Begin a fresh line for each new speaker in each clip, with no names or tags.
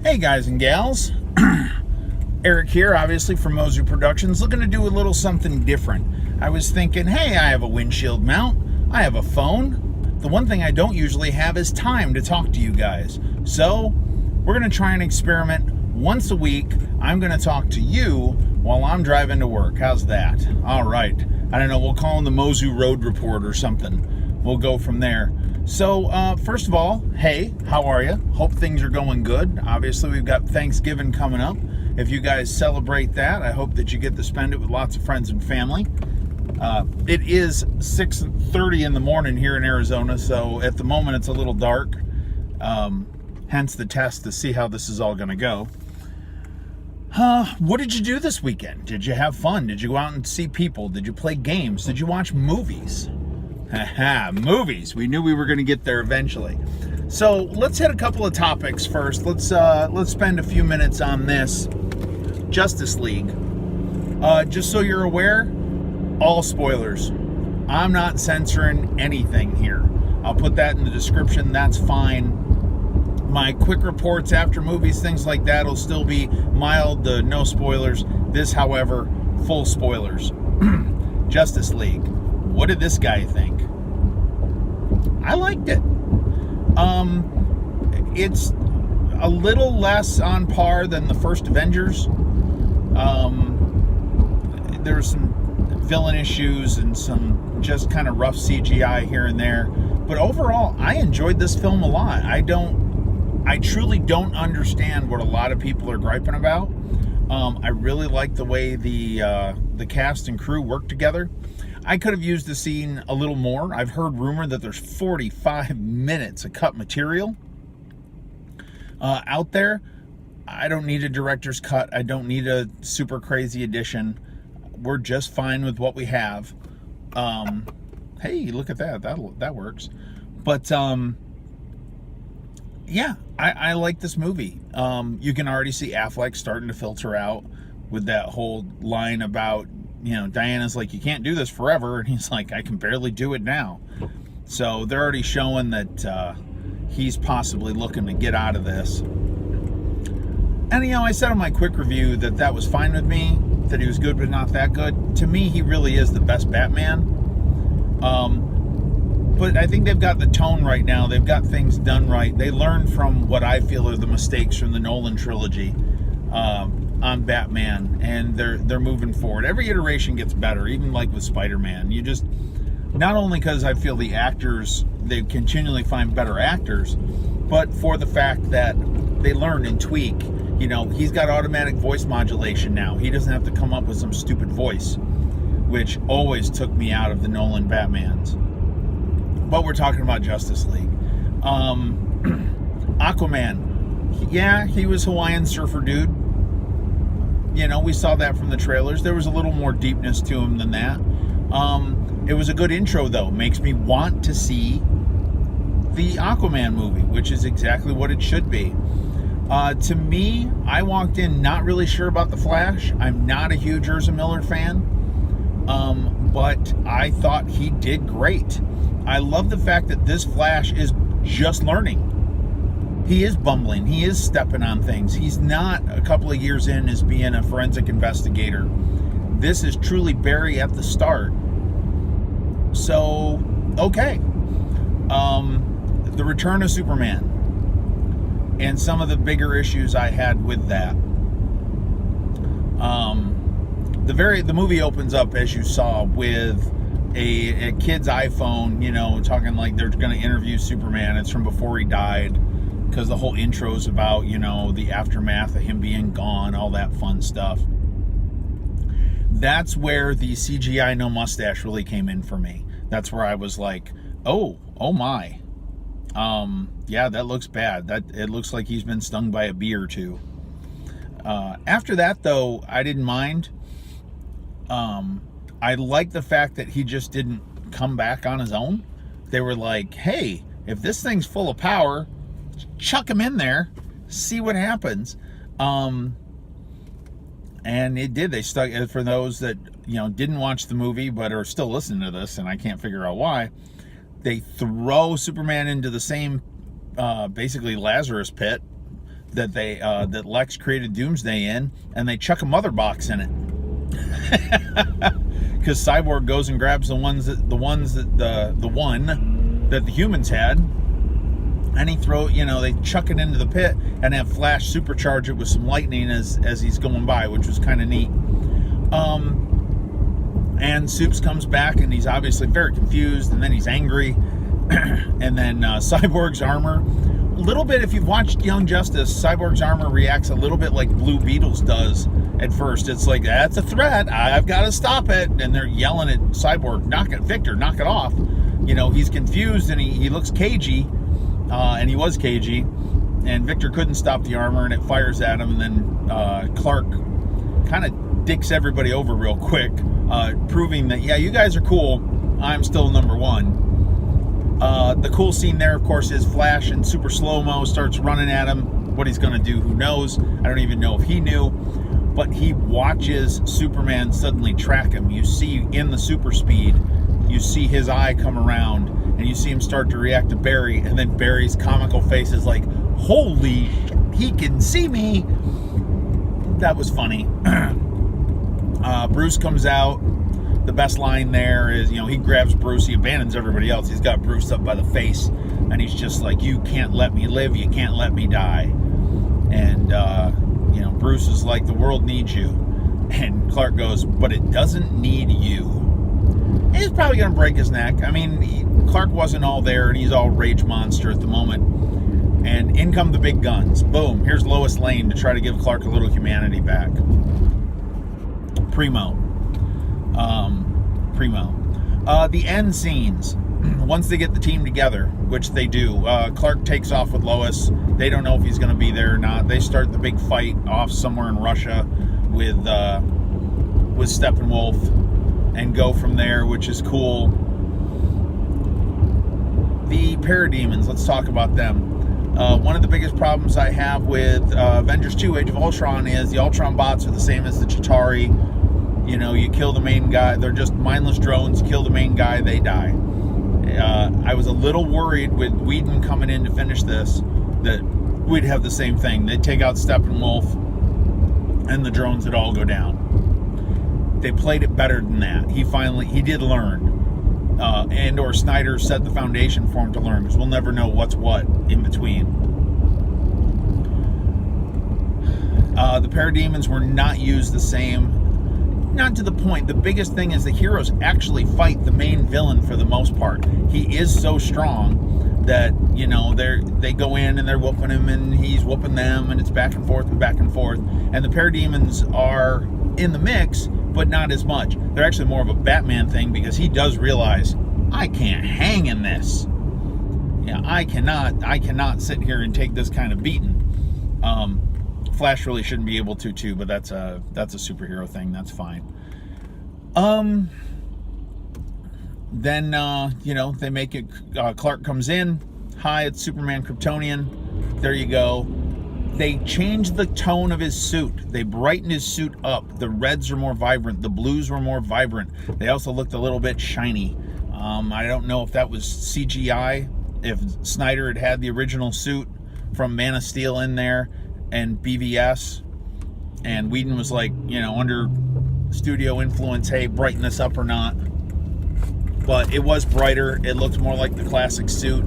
Hey guys and gals, Eric here, obviously from Mozu Productions, looking to do a little something different. I was thinking, hey, I have a windshield mount, I have a phone. The one thing I don't usually have is time to talk to you guys. So we're going to try and experiment once a week. I'm going to talk to you while I'm driving to work. How's that? All right. I don't know, we'll call him the Mozu Road Report or something. We'll go from there. So, first of all, hey, how are you? Hope things are going good. Obviously, we've got Thanksgiving coming up. If you guys celebrate that, I hope that you get to spend it with lots of friends and family. It is 6:30 in the morning here in Arizona, so at the moment it's a little dark. Hence the test to see how this is all going to go. What did you do this weekend? Did you have fun? Did you go out and see people? Did you play games? Did you watch movies? Haha, movies. We knew we were going to get there eventually. So let's hit a couple of topics first. Let's spend a few minutes on this. Justice League. Just so you're aware, all spoilers. I'm not censoring anything here. I'll put that in the description. That's fine. My quick reports after movies, things like that, will still be mild, no spoilers. This, however, full spoilers. Justice League. What did this guy think? I liked it. It's a little less on par than the first Avengers. There's some villain issues and some just kind of rough CGI here and there. But overall, I enjoyed this film a lot. I truly don't understand what a lot of people are griping about. I really like the way the cast and crew work together. I could have used the scene a little more. I've heard rumor that there's 45 minutes of cut material out there. I don't need a director's cut. I don't need a super crazy edition. We're just fine with what we have. Hey, look at that. That works. But yeah, I like this movie. You can already see Affleck starting to filter out with that whole line about, Diana's like, you can't do this forever. And he's like, I can barely do it now. So they're already showing that he's possibly looking to get out of this. And, I said on my quick review that was fine with me, that he was good but not that good. To me, he really is the best Batman. But I think they've got the tone right now. They've got things done right. They learned from what I feel are the mistakes from the Nolan trilogy on Batman, and they're moving forward. Every iteration gets better, even like with Spider-Man. You just, not only because I feel the actors, they continually find better actors, but for the fact that they learn and tweak. He's got automatic voice modulation now. He doesn't have to come up with some stupid voice, which always took me out of the Nolan Batmans. But we're talking about Justice League. Aquaman. Yeah, he was Hawaiian surfer dude. We saw that from the trailers. There was a little more deepness to him than that. It was a good intro, though. Makes me want to see the Aquaman movie, which is exactly what it should be. To me, I walked in not really sure about The Flash. I'm not a huge Ezra Miller fan. But I thought he did great. I love the fact that this Flash is just learning. He is bumbling. He is stepping on things. He's not a couple of years in as being a forensic investigator. This is truly Barry at the start. So, okay. The return of Superman. And some of the bigger issues I had with that. The movie opens up, as you saw, with a kid's iPhone, talking like they're going to interview Superman. It's from before he died, because the whole intro is about, the aftermath of him being gone, all that fun stuff. That's where the CGI no mustache really came in for me. That's where I was like, oh my. Yeah, that looks bad. It looks like he's been stung by a bee or two. After that, though, I didn't mind. I like the fact that he just didn't come back on his own. They were like, hey, if this thing's full of power, chuck him in there, see what happens. And it did. They stuck, for those that, didn't watch the movie but are still listening to this, and I can't figure out why, they throw Superman into the same, basically Lazarus pit that that Lex created Doomsday in, and they chuck a mother box in it. Because Cyborg goes and grabs the one that the humans had, and he they chuck it into the pit and have Flash supercharge it with some lightning as he's going by, which was kind of neat. And Supes comes back, and he's obviously very confused, and then he's angry. And then Cyborg's armor, a little bit, if you've watched Young Justice, Cyborg's armor reacts a little bit like Blue Beetle's does at first. It's like, that's a threat, I've got to stop it. And they're yelling at Cyborg, Victor, knock it off. He's confused, and he looks cagey, and he was cagey, and Victor couldn't stop the armor, and it fires at him. And then Clark kind of dicks everybody over real quick, proving that, yeah, you guys are cool, I'm still number one. The cool scene there, of course, is Flash in super slow-mo starts running at him. What he's going to do, who knows? I don't even know if he knew. But he watches Superman suddenly track him. You see in the super speed, you see his eye come around, and you see him start to react to Barry, and then Barry's comical face is like, holy shit, he can see me. That was funny. Bruce comes out. The best line there is, he grabs Bruce, he abandons everybody else. He's got Bruce up by the face, and he's just like, you can't let me live, you can't let me die. And, Bruce is like, the world needs you. And Clark goes, but it doesn't need you. And he's probably going to break his neck. I mean, Clark wasn't all there, and he's all rage monster at the moment. And in come the big guns. Boom, here's Lois Lane to try to give Clark a little humanity back. Primo. The end scenes, once they get the team together, which they do, Clark takes off with Lois. They don't know if he's going to be there or not. They start the big fight off somewhere in Russia with Steppenwolf and go from there, which is cool. The Parademons, let's talk about them. One of the biggest problems I have with Avengers 2 Age of Ultron is the Ultron bots are the same as the Chitauri. You kill the main guy, they're just mindless drones, you kill the main guy, they die. I was a little worried with Whedon coming in to finish this, that we'd have the same thing. They'd take out Steppenwolf, and the drones would all go down. They played it better than that. He did learn. And/or Snyder set the foundation for him to learn, because we'll never know what's what in between. The Parademons were not used the same. Not to the point. The biggest thing is the heroes actually fight the main villain for the most part. He is so strong that, they go in and they're whooping him, and he's whooping them, and it's back and forth and back and forth. And the Parademons are in the mix, but not as much. They're actually more of a Batman thing, because he does realize, I can't hang in this. Yeah, I cannot sit here and take this kind of beating. Flash really shouldn't be able to too, but that's a superhero thing. That's fine. Then they make it. Clark comes in. Hi, it's Superman Kryptonian. There you go. They changed the tone of his suit. They brightened his suit up. The reds are more vibrant. The blues were more vibrant. They also looked a little bit shiny. I don't know if that was CGI. If Snyder had the original suit from Man of Steel in there, and BVS, and Whedon was like, under studio influence, hey, brighten this up or not. But it was brighter. It looked more like the classic suit.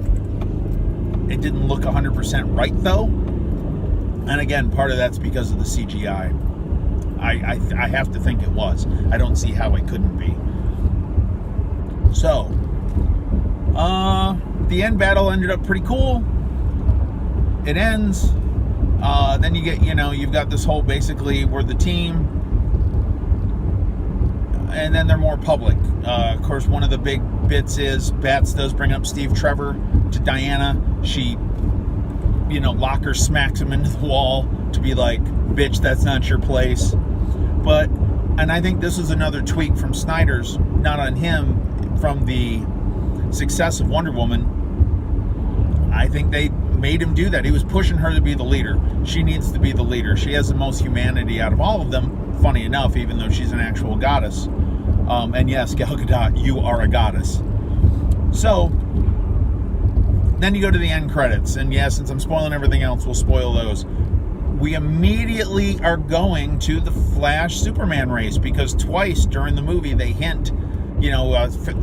It didn't look 100% right, though. And again, part of that's because of the CGI. I have to think it was. I don't see how it couldn't be. So, the end battle ended up pretty cool. It ends. Then you get, you've got this whole, basically, we're the team, and then they're more public. Of course, one of the big bits is Bats does bring up Steve Trevor to Diana. She, locker smacks him into the wall to be like, bitch, that's not your place. And I think this is another tweak from Snyder's, not on him, from the success of Wonder Woman. I think they made him do that. He was pushing her to be the leader. She needs to be the leader. She has the most humanity out of all of them, funny enough, even though she's an actual goddess. And yes, Gal Gadot, you are a goddess. So, then you go to the end credits. And yeah, since I'm spoiling everything else, we'll spoil those. we immediately are going to the Flash Superman race, because twice during the movie they hint,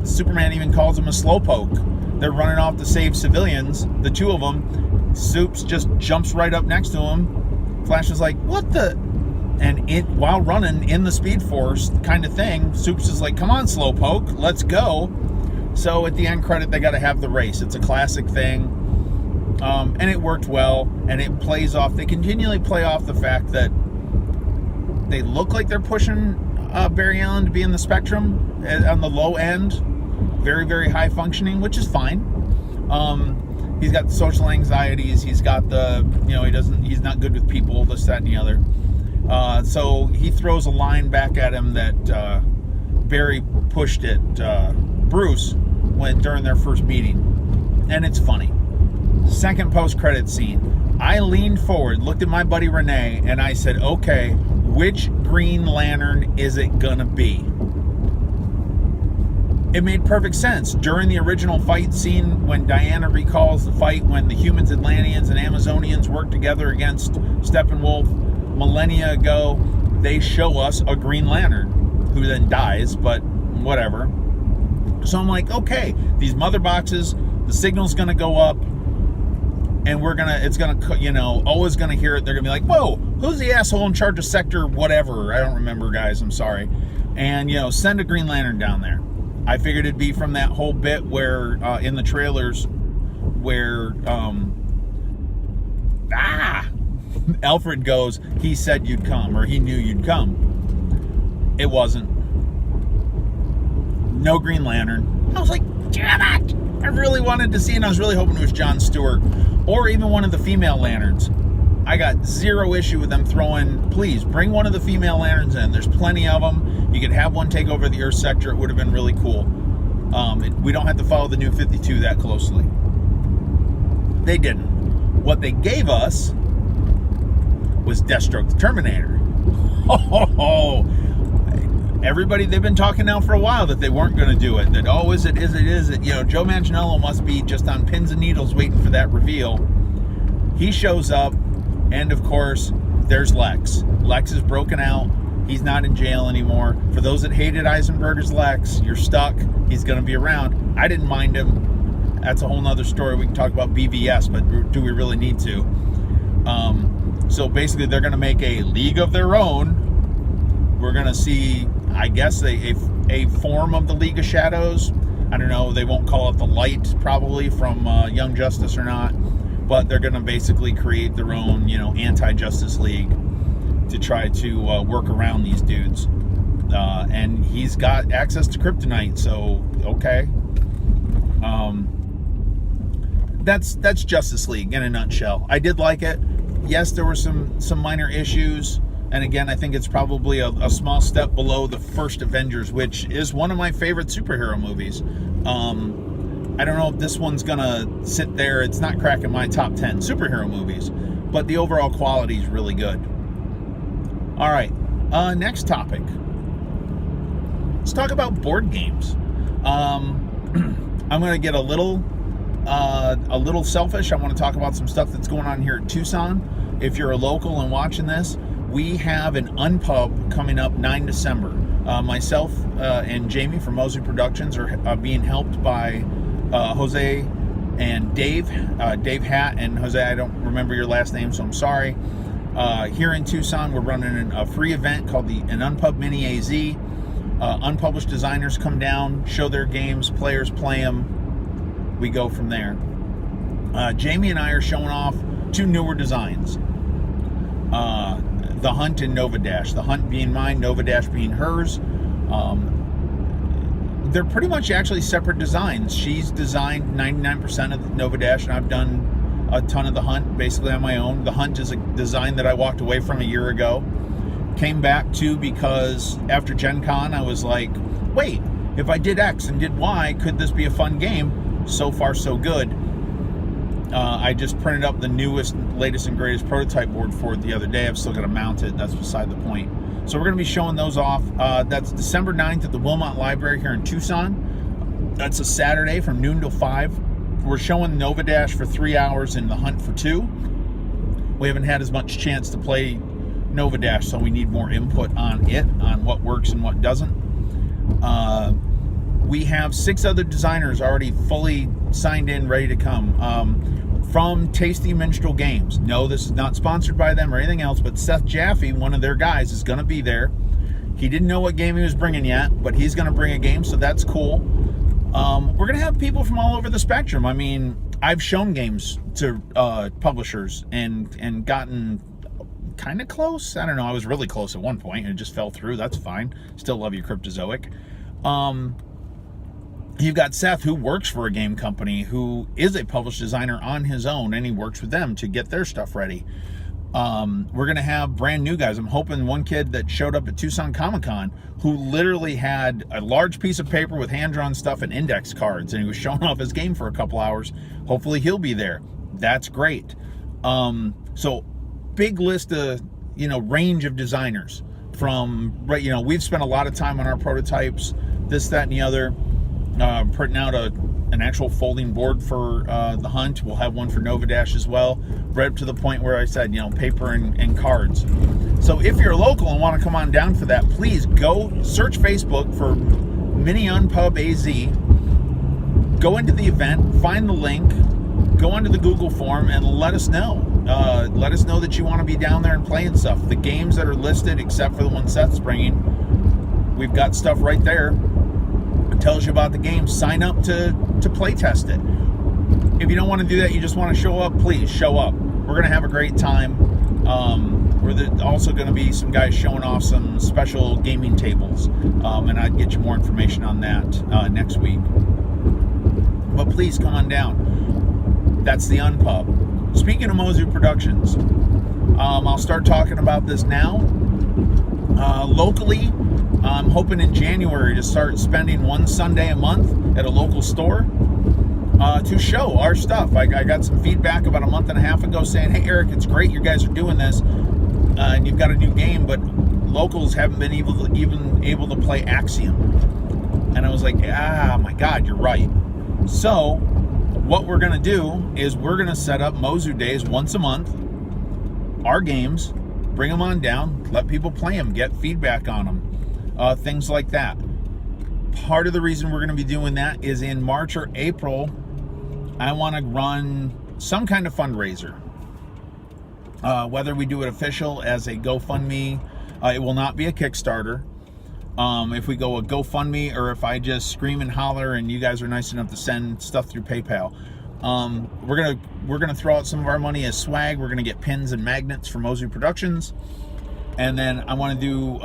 Superman even calls him a slowpoke. They're running off to save civilians, the two of them. Supes just jumps right up next to him. Flash is like, what the? And while running in the Speed Force kind of thing, Supes is like, come on, slowpoke, let's go. So at the end credit, they got to have the race. It's a classic thing. And it worked well, and it plays off. They continually play off the fact that they look like they're pushing Barry Allen to be in the spectrum on the low end, very, very high functioning, which is fine. He's got the social anxieties. He's got the, he's not good with people, this, that, and the other. So he throws a line back at him that Barry pushed at Bruce during their first meeting, and it's funny. Second post-credit scene, I leaned forward, looked at my buddy Renee, and I said, okay, which Green Lantern is it gonna be? It made perfect sense. During the original fight scene, when Diana recalls the fight when the humans, Atlanteans, and Amazonians worked together against Steppenwolf millennia ago, they show us a Green Lantern, who then dies, but whatever. So I'm like, okay, these mother boxes, the signal's gonna go up, and always gonna hear it. They're gonna be like, whoa, who's the asshole in charge of sector whatever? I don't remember, guys, I'm sorry. And, send a Green Lantern down there. I figured it'd be from that whole bit where, in the trailers, where, Alfred goes, he said you'd come, or he knew you'd come. It wasn't. No Green Lantern. I was like, damn it! I really wanted to see, and I was really hoping it was Jon Stewart, or even one of the female lanterns. I got zero issue with them please, bring one of the female lanterns in. There's plenty of them. You could have one take over the Earth sector. It would have been really cool. We don't have to follow the New 52 that closely. They didn't. What they gave us was Deathstroke the Terminator. Everybody, they've been talking now for a while that they weren't going to do it. That, is it? Joe Manganiello must be just on pins and needles waiting for that reveal. He shows up, and of course, there's Lex. Lex is broken out. He's not in jail anymore. For those that hated Eisenberg as Lex, you're stuck. He's going to be around. I didn't mind him. That's a whole nother story. We can talk about BVS, but do we really need to? So basically, they're going to make a league of their own. We're going to see, I guess, a form of the League of Shadows. I don't know. They won't call it the Light, probably, from Young Justice or not. But they're going to basically create their own, anti-Justice League to try to work around these dudes. And he's got access to kryptonite, so okay. That's Justice League in a nutshell. I did like it. Yes, there were some minor issues. And again, I think it's probably a small step below the first Avengers, which is one of my favorite superhero movies. I don't know if this one's gonna sit there. It's not cracking my top 10 superhero movies, but the overall quality is really good. All right, next topic. Let's talk about board games. I'm gonna get a little selfish. I want to talk about some stuff that's going on here at Tucson. If you're a local and watching this, we have an Unpub coming up 9 December. Myself and Jamie from Mozu Productions are being helped by Jose and Dave Hatt and Jose. I don't remember your last name, so I'm sorry. Here in Tucson, we're running a free event called an Unpub Mini AZ. Unpublished designers come down, show their games, players play them. We go from there. Jamie and I are showing off 2 newer designs. The Hunt and Nova Dash. The Hunt being mine, Nova Dash being hers. They're pretty much actually separate designs. She's designed 99% of the Nova Dash, and I've done a ton of the Hunt basically on my own. The Hunt is a design that I walked away from a year ago. Came back to because after Gen Con, I was like, wait, if I did X and did Y, could this be a fun game? So far, so good. I just printed up the newest, latest, and greatest prototype board for it the other day. I've still got to mount it. That's beside the point. So we're going to be showing those off. That's December 9th at the Wilmot Library here in Tucson. That's a Saturday from noon till 5. We're showing Nova Dash for 3 hours and the Hunt for 2. We haven't had as much chance to play Nova Dash, so we need more input on it, on what works and what doesn't. We have 6 other designers already fully signed in, ready to come. From Tasty Minstrel Games. No, this is not sponsored by them or anything else, but Seth Jaffe, one of their guys, is going to be there. He didn't know what game he was bringing yet, but he's going to bring a game, so that's cool. We're going to have people from all over the spectrum. I mean, I've shown games to publishers and gotten kind of close. I don't know. I was really close at one point and it just fell through. That's fine. Still love you, Cryptozoic. You've got Seth, who works for a game company, who is a published designer on his own, and he works with them to get their stuff ready. We're going to have brand new guys. I'm hoping one kid that showed up at Tucson Comic-Con who literally had a large piece of paper with hand-drawn stuff and index cards, and he was showing off his game for a couple hours. Hopefully he'll be there. That's great. So big list of, range of designers from, we've spent a lot of time on our prototypes, this, that, and the other. Printing out an actual folding board for the hunt. We'll have one for Nova Dash as well, right up to the point where I said, paper and cards. So if you're local and want to come on down for that, please go search Facebook for Mini Unpub AZ. Go into the event, find the link, go onto the Google form, and let us know. Let us know that you want to be down there and playing stuff. The games that are listed, except for the one Seth's bringing, we've got stuff right there. It tells you about the game. Sign up to play test it. If you don't want to do that, you just want to show up, please show up. We're going to have a great time. We're also going to be some guys showing off some special gaming tables, and I'd get you more information on that next week. But please come on down. That's the Unpub. Speaking of Mozu Productions, I'll start talking about this now. Locally, I'm hoping in January to start spending one Sunday a month at a local store to show our stuff. I got some feedback about a month and a half ago saying, hey, Eric, it's great you guys are doing this, and you've got a new game, but locals haven't been even able to play Axiom. And I was like, my God, you're right. So what we're going to do is we're going to set up Mozu Days once a month, our games, bring them on down, let people play them, get feedback on them, things like that. Part of the reason we're going to be doing that is in March or April, I want to run some kind of fundraiser. Whether we do it official as a GoFundMe, it will not be a Kickstarter. If we go a GoFundMe, or if I just scream and holler and you guys are nice enough to send stuff through PayPal, we're gonna throw out some of our money as swag. We're gonna get pins and magnets for Mozu Productions, and then I want to do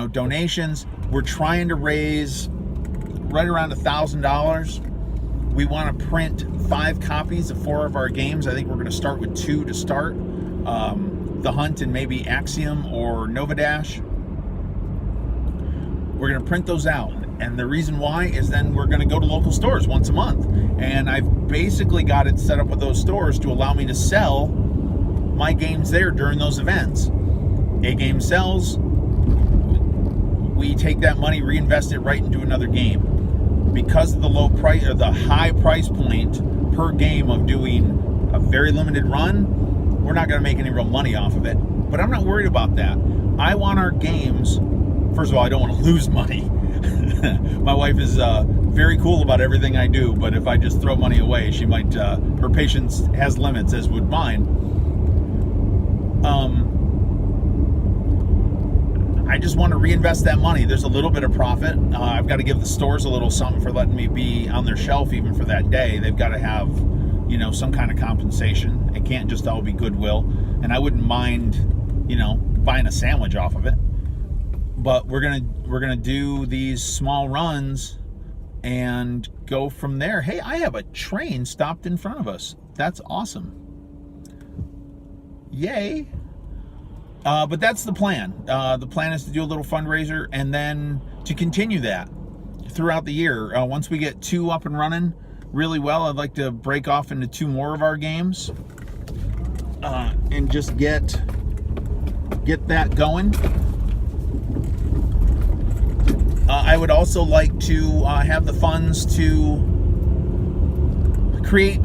donations. We're trying to raise right around $1,000. We want to print 5 copies of 4 of our games. I think we're going to start with 2 to start. The Hunt and maybe Axiom or Nova Dash. We're going to print those out. And the reason why is then we're going to go to local stores once a month. And I've basically got it set up with those stores to allow me to sell my games there during those events. A game sells, we take that money, reinvest it right into another game. Because of the low price or the high price point per game of doing a very limited run, we're not going to make any real money off of it. But I'm not worried about that. I want our games, first of all, I don't want to lose money. My wife is very cool about everything I do, but if I just throw money away, she might, her patience has limits, as would mine. I just want to reinvest that money. There's a little bit of profit. I've got to give the stores a little something for letting me be on their shelf even for that day. They've got to have, some kind of compensation. It can't just all be goodwill. And I wouldn't mind, buying a sandwich off of it. But we're gonna do these small runs and go from there. Hey, I have a train stopped in front of us. That's awesome. Yay. But that's the plan. The plan is to do a little fundraiser and then to continue that throughout the year. Once we get 2 up and running really well, I'd like to break off into 2 more of our games and just get that going. I would also like to have the funds to create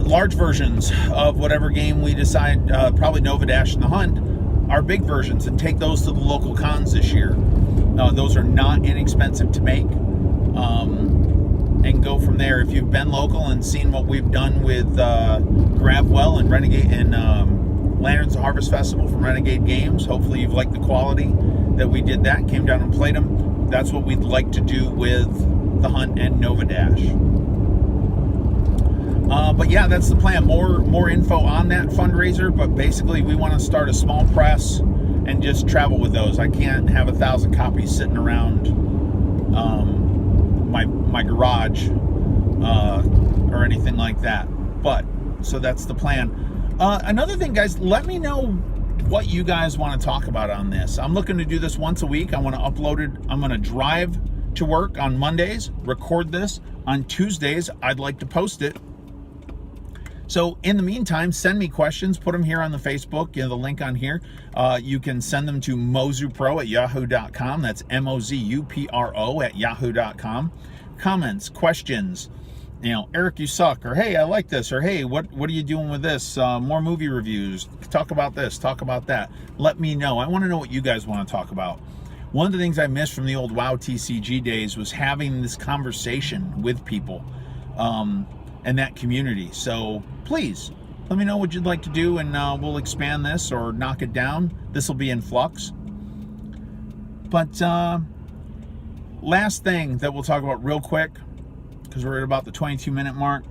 large versions of whatever game we decide, probably Nova Dash and the Hunt, are big versions, and take those to the local cons this year. Those are not inexpensive to make, and go from there. If you've been local and seen what we've done with Gravwell and Renegade and Lanterns of Harvest Festival from Renegade Games, hopefully you've liked the quality that we did that, came down and played them. That's what we'd like to do with the Hunt and Nova Dash. But yeah, that's the plan. More info on that fundraiser, but basically we want to start a small press and just travel with those. I can't have 1,000 copies sitting around my garage or anything like that. But so that's the plan. Another thing, guys, let me know what you guys want to talk about on this. I'm looking to do this once a week. I want to upload it. I'm going to drive to work on Mondays, record this on Tuesdays. I'd like to post it. So in the meantime, send me questions, put them here on the Facebook, the link on here. You can send them to Mozupro at yahoo.com. That's Mozupro at yahoo.com. Comments, questions, Eric, you suck, or hey, I like this, or hey, what are you doing with this? More movie reviews, talk about this, talk about that. Let me know. I want to know what you guys want to talk about. One of the things I missed from the old WoW TCG days was having this conversation with people and that community. So please let me know what you'd like to do, and we'll expand this or knock it down. This will be in flux. But last thing that we'll talk about real quick, because we're at about the 22-minute mark.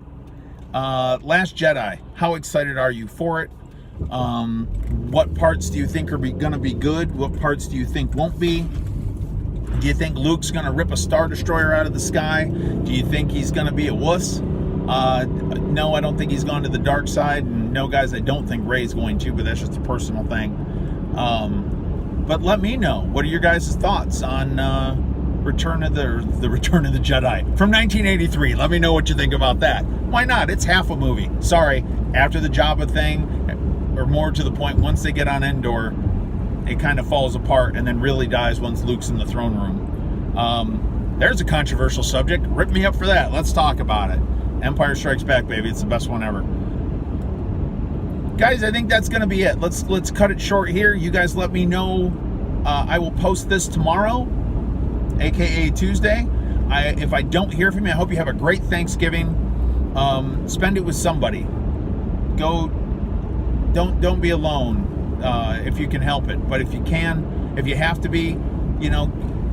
Last Jedi. How excited are you for it? What parts do you think are going to be good? What parts do you think won't be? Do you think Luke's going to rip a Star Destroyer out of the sky? Do you think he's going to be a wuss? No, I don't think he's gone to the dark side. And no, guys, I don't think Rey's going to, but that's just a personal thing. But let me know. What are your guys' thoughts on Return of the Jedi from 1983? Let me know what you think about that. Why not? It's half a movie. Sorry, after the Jabba thing, or more to the point, once they get on Endor, it kind of falls apart and then really dies once Luke's in the throne room. There's a controversial subject. Rip me up for that. Let's talk about it. Empire Strikes Back, baby. It's the best one ever. Guys, I think that's going to be it. Let's cut it short here. You guys let me know. I will post this tomorrow, aka Tuesday. If I don't hear from you, I hope you have a great Thanksgiving. Spend it with somebody. Don't be alone if you can help it. But if you can, if you have to be,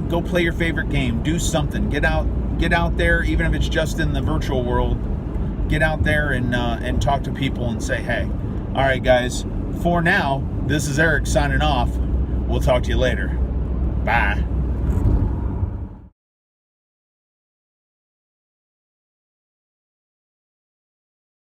go play your favorite game. Do something. Get out there, even if it's just in the virtual world. Get out there and talk to people and say, hey. All right, guys. For now, this is Eric signing off. We'll talk to you later. Bye.